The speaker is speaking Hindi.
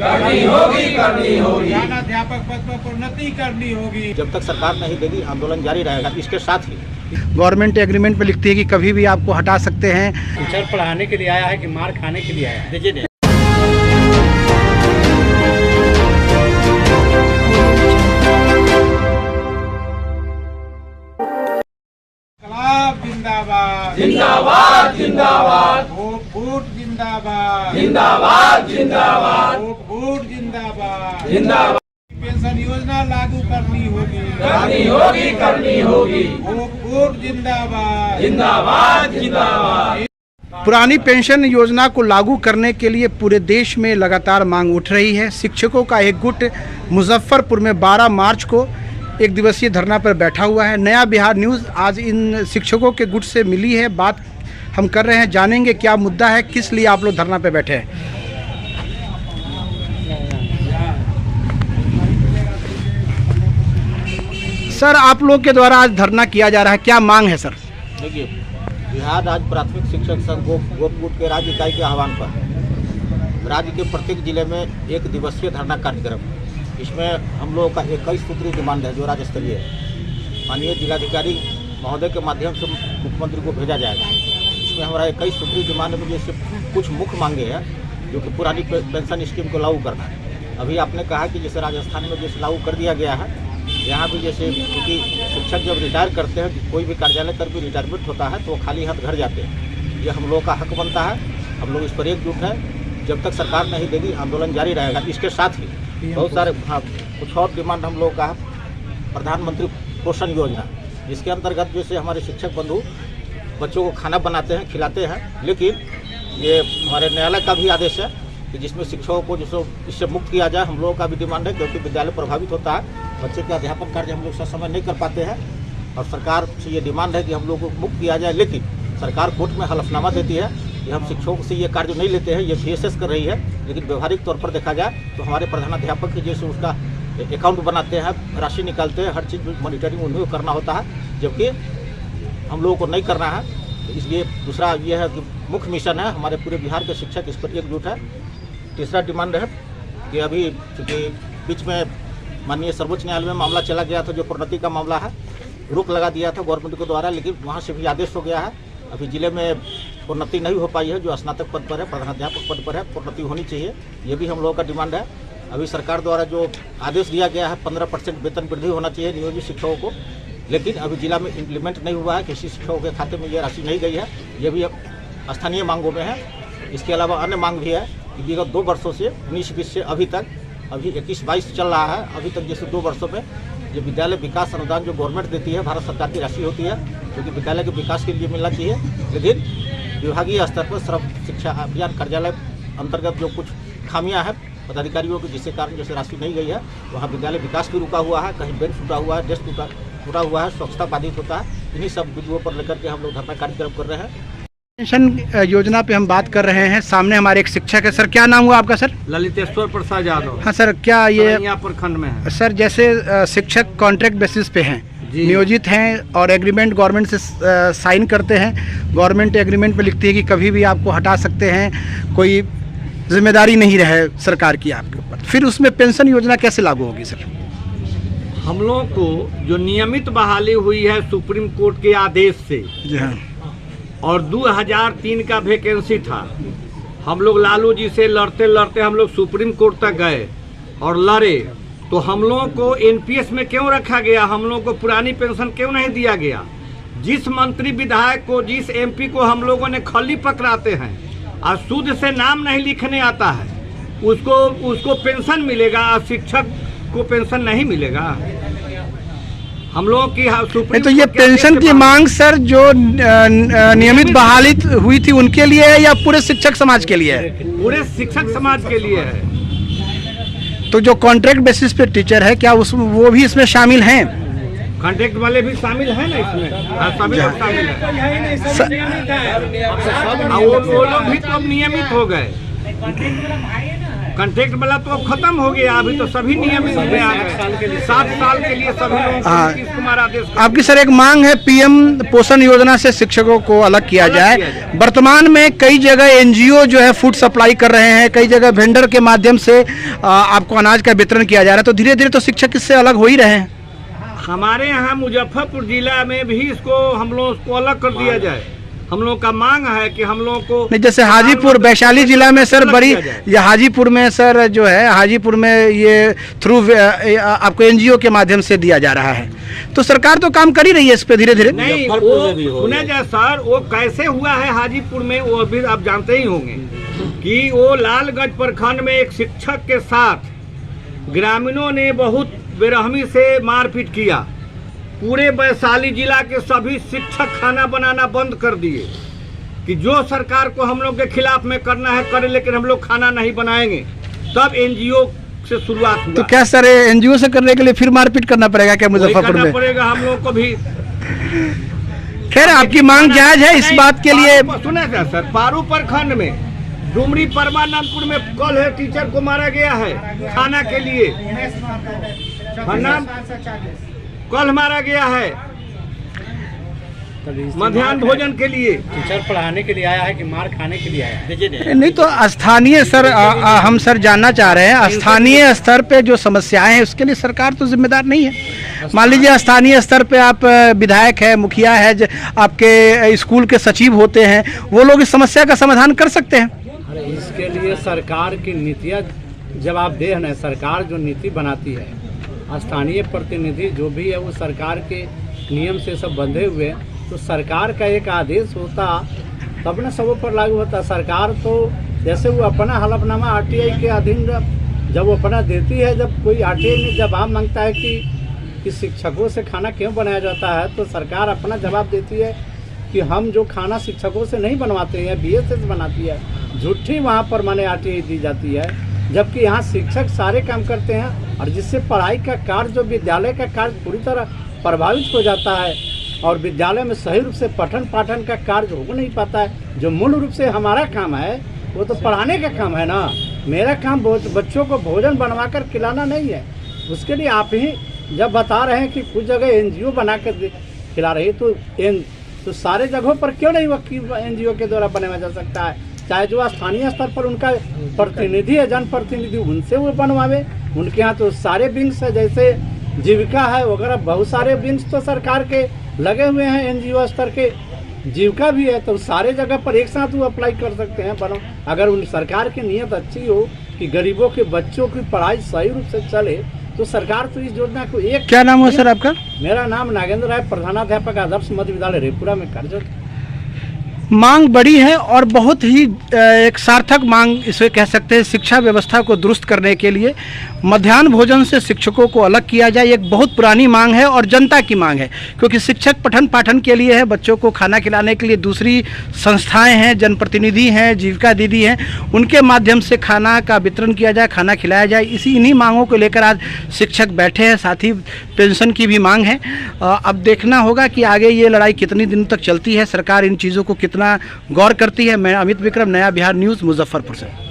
करनी होगी, करनी होगी। अध्यापक पद पर प्रोन्नति करनी होगी। जब तक सरकार नहीं देगी आंदोलन जारी रहेगा। इसके साथ ही गवर्नमेंट एग्रीमेंट पे लिखती है कि कभी भी आपको हटा सकते हैं। टीचर पढ़ाने के लिए आया है कि मार खाने के लिए आया है? देखिए जिंदाबाद जिंदाबाद जिंदाबाद, वोट जिंदाबाद जिंदाबाद जिंदाबाद, वोट जिंदाबाद जिंदाबाद। पेंशन योजना लागू करनी होगी, करनी होगी, करनी होगी। वोट जिंदाबाद जिंदाबाद जिंदाबाद। पुरानी पेंशन योजना को लागू करने के लिए पूरे देश में लगातार मांग उठ रही है। शिक्षकों का एक गुट मुजफ्फरपुर में 12 मार्च को एक दिवसीय धरना पर बैठा हुआ है। नया बिहार न्यूज़ आज इन शिक्षकों के गुट से मिली है, बात हम कर रहे हैं, जानेंगे क्या मुद्दा है, किस लिए आप लोग धरना पर बैठे हैं। सर, आप लोग के द्वारा आज धरना किया जा रहा है, क्या मांग है सर? देखिए, बिहार राज्य प्राथमिक शिक्षक संघ गोपगुट के राज्य इकाई के आह्वान पर राज्य के प्रत्येक जिले में एक दिवसीय धरना कार्यक्रम, इसमें हम लोगों का 21 सूत्रीय डिमांड है जो राज्य स्तरीय है। माननीय जिलाधिकारी महोदय के माध्यम से मुख्यमंत्री को भेजा जाएगा। इसमें हमारा 21 सूत्रीय डिमांड में जैसे कुछ मुख्य मांगे हैं जो कि पुरानी पेंशन स्कीम को लागू करना है। अभी आपने कहा कि जैसे राजस्थान में जैसे लागू कर दिया गया है, यहाँ भी जैसे क्योंकि शिक्षक जब रिटायर करते हैं, कोई भी कार्यालय कर भी रिटायरमेंट होता है तो वो खाली हाथ घर जाते हैं। ये हम लोगों का हक बनता है, हम लोग इस पर एकजुट है। जब तक सरकार नहीं देगी आंदोलन जारी रहेगा। इसके साथ ही बहुत सारे कुछ और डिमांड हम लोगों का प्रधानमंत्री पोषण योजना, जिसके अंतर्गत जैसे हमारे शिक्षक बंधु बच्चों को खाना बनाते हैं, खिलाते हैं, लेकिन ये हमारे न्यायालय का भी आदेश है कि जिसमें शिक्षकों को जिसको इससे मुक्त किया जाए। हम लोगों का भी डिमांड है क्योंकि विद्यालय प्रभावित होता है, बच्चे के अध्यापन कार्य हम लोग समय नहीं कर पाते हैं और सरकार से ये डिमांड है कि हम लोग को मुक्त किया जाए। लेकिन सरकार कोर्ट में हलफनामा देती है कि हम शिक्षकों से ये कार्य नहीं लेते हैं, ये VSS कर रही है। लेकिन व्यवहारिक तौर पर देखा जाए तो हमारे प्रधानाध्यापक की जैसे उसका अकाउंट बनाते हैं, राशि निकालते हैं, हर चीज़ मॉनिटरिंग उन्हें करना होता है, जबकि हम लोगों को नहीं करना है। तो इसलिए दूसरा ये है कि मुख्य मिशन है, हमारे पूरे बिहार के शिक्षक इस पर एकजुट है। तीसरा डिमांड है कि अभी चूँकि बीच में माननीय सर्वोच्च न्यायालय में मामला चला गया था, जो प्रोन्नति का मामला है, रोक लगा दिया था गवर्नमेंट के द्वारा, लेकिन वहाँ से भी आदेश हो गया है। अभी जिले में प्रोन्नति नहीं हो पाई है। जो स्नातक पद पर है, प्रधानाध्यापक पद पर है, प्रोन्नति होनी चाहिए, ये भी हम लोगों का डिमांड है। अभी सरकार द्वारा जो आदेश दिया गया है 15% वेतन वृद्धि होना चाहिए नियोजित शिक्षकों को, लेकिन अभी जिला में इम्प्लीमेंट नहीं हुआ है, किसी शिक्षकों के खाते में ये राशि नहीं गई है, ये भी स्थानीय मांगों में है। इसके अलावा अन्य मांग भी है कि विगत 2 वर्षों से 19-20 से अभी तक, अभी 21-22 चल रहा है, अभी तक जैसे 2 वर्षों में जो विद्यालय विकास अनुदान जो गवर्नमेंट देती है, भारत सरकार की राशि होती है, क्योंकि विद्यालय के विकास के लिए मिलना चाहिए, लेकिन विभागीय स्तर पर सर्व शिक्षा अभियान कार्यालय अंतर्गत जो कुछ खामियां हैं पदाधिकारियों की, जिसके कारण जैसे राशि नहीं गई है, वहाँ विद्यालय विकास भी रुका हुआ है, कहीं बेंच टूटा हुआ है, डेस्क टूटा हुआ है, स्वच्छता बाधित होता है। इन्हीं सब बिंदुओं पर लेकर के हम लोग धरना कार्यक्रम कर रहे हैं। पेंशन योजना पे हम बात कर रहे हैं, सामने हमारे एक शिक्षक है। सर, क्या नाम हुआ आपका सर? ललितेश्वर प्रसाद यादव। हाँ सर, क्या ये यहाँ प्रखंड में है? सर, जैसे शिक्षक कॉन्ट्रैक्ट बेसिस पे हैं, नियोजित हैं और एग्रीमेंट गवर्नमेंट से साइन करते हैं, गवर्नमेंट एग्रीमेंट पे लिखती है कि कभी भी आपको हटा सकते हैं, कोई जिम्मेदारी नहीं रहे सरकार की आपके ऊपर, फिर उसमें पेंशन योजना कैसे लागू होगी सर? हम लोगों को जो नियमित बहाली हुई है सुप्रीम कोर्ट के आदेश से, जी हाँ, और 2003 का वैकेंसी था, हम लोग लालू जी से लड़ते लड़ते हम लोग सुप्रीम कोर्ट तक गए और लड़े, तो हम लोगों को NPS में क्यों रखा गया, हम लोगों को पुरानी पेंशन क्यों नहीं दिया गया? जिस मंत्री विधायक को, जिस MP को हम लोगों ने खली पकड़ाते हैं और शुद्ध से नाम नहीं लिखने आता है, उसको पेंशन मिलेगा और शिक्षक को पेंशन नहीं मिलेगा। हम लोग की सुप्रीम तो ये पेंशन की मांग सर जो नियमित बहाली हुई थी उनके लिए है या पूरे शिक्षक समाज के लिए है? पूरे शिक्षक समाज के लिए है। तो जो कॉन्ट्रैक्ट बेसिस पे टीचर है, क्या वो भी इसमें शामिल हैं? कॉन्ट्रैक्ट वाले भी शामिल हैं ना इसमें? सभी लोग शामिल हैं। वो लोग भी तो अब नियमित हो गए। कॉन्ट्रैक्ट वाला तो अब खत्म हो गया, अभी तो सभी नियम इसमें आ गए। 7 साल के लिए सभी लोगों को हाँ। नीतीश कुमार आदेश कर- आपकी सर एक मांग है पीएम पोषण योजना से शिक्षकों को अलग किया जाए। वर्तमान में कई जगह एनजीओ जो है फूड सप्लाई कर रहे हैं, कई जगह वेंडर के माध्यम से आपको अनाज का वितरण किया जा रहा है, तो धीरे धीरे तो शिक्षक इससे अलग हो ही रहे हैं। हमारे यहाँ मुजफ्फरपुर जिला में भी इसको हम लोग उसको अलग कर दिया जाए। हम लोग का मांग है कि हम लोग को नहीं, जैसे हाजीपुर वैशाली जिला में सर बड़ी, या हाजीपुर में सर जो है हाजीपुर में ये थ्रू आपको एनजीओ के माध्यम से दिया जा रहा है, तो सरकार तो काम कर ही रही है इस पे धीरे धीरे। नहीं, वो सुना जाए सर, वो कैसे हुआ है हाजीपुर में, वो अभी आप जानते ही होंगे कि वो लालगंज प्रखंड में एक शिक्षक के साथ ग्रामीणों ने बहुत बेरहमी से मारपीट किया। पूरे वैशाली जिला के सभी शिक्षक खाना बनाना बंद कर दिए कि जो सरकार को हम लोग के खिलाफ में करना है करे, लेकिन हम लोग खाना नहीं बनाएंगे। तब एनजीओ से शुरुआत हुआ। तो क्या सर एनजीओ से करने के लिए फिर मारपीट करना पड़ेगा क्या मुजफ्फरपुर में? पड़ेगा हम लोग को भी। खैर आपकी मांग जायज है, इस बात के लिए सुना था सर, पारू प्रखंड में डुमरी परमानंदपुर में कल है टीचर को मारा गया है खाना के लिए, कल मारा गया है मध्याह्न भोजन के लिए। टीचर पढ़ाने के लिए आया है कि मार खाने के लिए आया है? नहीं तो स्थानीय सर हम सर जानना चाह रहे हैं, स्थानीय स्तर पे जो समस्याएं हैं उसके लिए सरकार तो जिम्मेदार नहीं है। मान लीजिए स्थानीय स्तर पे आप विधायक है, मुखिया है, आपके स्कूल के सचिव होते हैं, वो लोग इस समस्या का समाधान कर सकते हैं। अरे इसके लिए सरकार की नीतियाँ जवाबदेह है। सरकार जो नीति बनाती है, स्थानीय प्रतिनिधि जो भी है वो सरकार के नियम से सब बंधे हुए हैं, तो सरकार का एक आदेश होता तब न सबों पर लागू होता। सरकार तो जैसे वो अपना हलफनामा आरटीआई के अधीन जब वो अपना देती है, जब कोई आरटीआई में जवाब मांगता है कि शिक्षकों से खाना क्यों बनाया जाता है, तो सरकार अपना जवाब देती है कि हम जो खाना शिक्षकों से नहीं बनवाते हैं, बीएसएस बनाती है। झूठी वहाँ पर माने आरटीआई दी जाती है, जबकि यहाँ शिक्षक सारे काम करते हैं, और जिससे पढ़ाई का कार्य, जो विद्यालय का कार्य पूरी तरह प्रभावित हो जाता है, और विद्यालय में सही रूप से पठन पाठन का कार्य हो नहीं पाता है। जो मूल रूप से हमारा काम है वो तो पढ़ाने का काम है ना। मेरा काम बच्चों को भोजन बनवा कर खिलाना नहीं है। उसके लिए आप ही जब बता रहे हैं कि कुछ जगह एनजीओ बना कर खिला रही है, तो सारे जगहों पर क्यों नहीं वो एनजीओ के द्वारा बनाया जा सकता है? चाहे जो स्थानीय स्तर पर उनका प्रतिनिधि है, जनप्रतिनिधि, उनसे वो बनवावे। उनके यहाँ तो सारे विंग्स है, जैसे जीविका है वगैरह, बहुत सारे विंग्स तो सरकार के लगे हुए हैं, एनजीओ स्तर के जीविका भी है, तो सारे जगह पर एक साथ वो अप्लाई कर सकते हैं बनो। अगर उन सरकार की नीयत अच्छी हो कि गरीबों के बच्चों की पढ़ाई सही रूप से चले, तो सरकार तो इस योजना को एक। क्या नाम है सर आपका? मेरा नाम नागेंद्र राय, प्रधानाध्यापक आदर्श मध्य विद्यालय रेपुरा में कार्यरत। मांग बड़ी है और बहुत ही एक सार्थक मांग इसे कह सकते हैं। शिक्षा व्यवस्था को दुरुस्त करने के लिए मध्याह्न भोजन से शिक्षकों को अलग किया जाए, एक बहुत पुरानी मांग है और जनता की मांग है, क्योंकि शिक्षक पठन पाठन के लिए है, बच्चों को खाना खिलाने के लिए दूसरी संस्थाएं हैं, जनप्रतिनिधि हैं, जीविका दीदी हैं, उनके माध्यम से खाना का वितरण किया जाए, खाना खिलाया जाए। इन्हीं मांगों को लेकर आज शिक्षक बैठे हैं। साथ ही पेंशन की भी मांग है। अब देखना होगा कि आगे ये लड़ाई कितनी दिन तक चलती है, सरकार इन चीज़ों को कितना गौर करती है। मैं अमित विक्रम, नया बिहार न्यूज़, मुजफ्फरपुर से।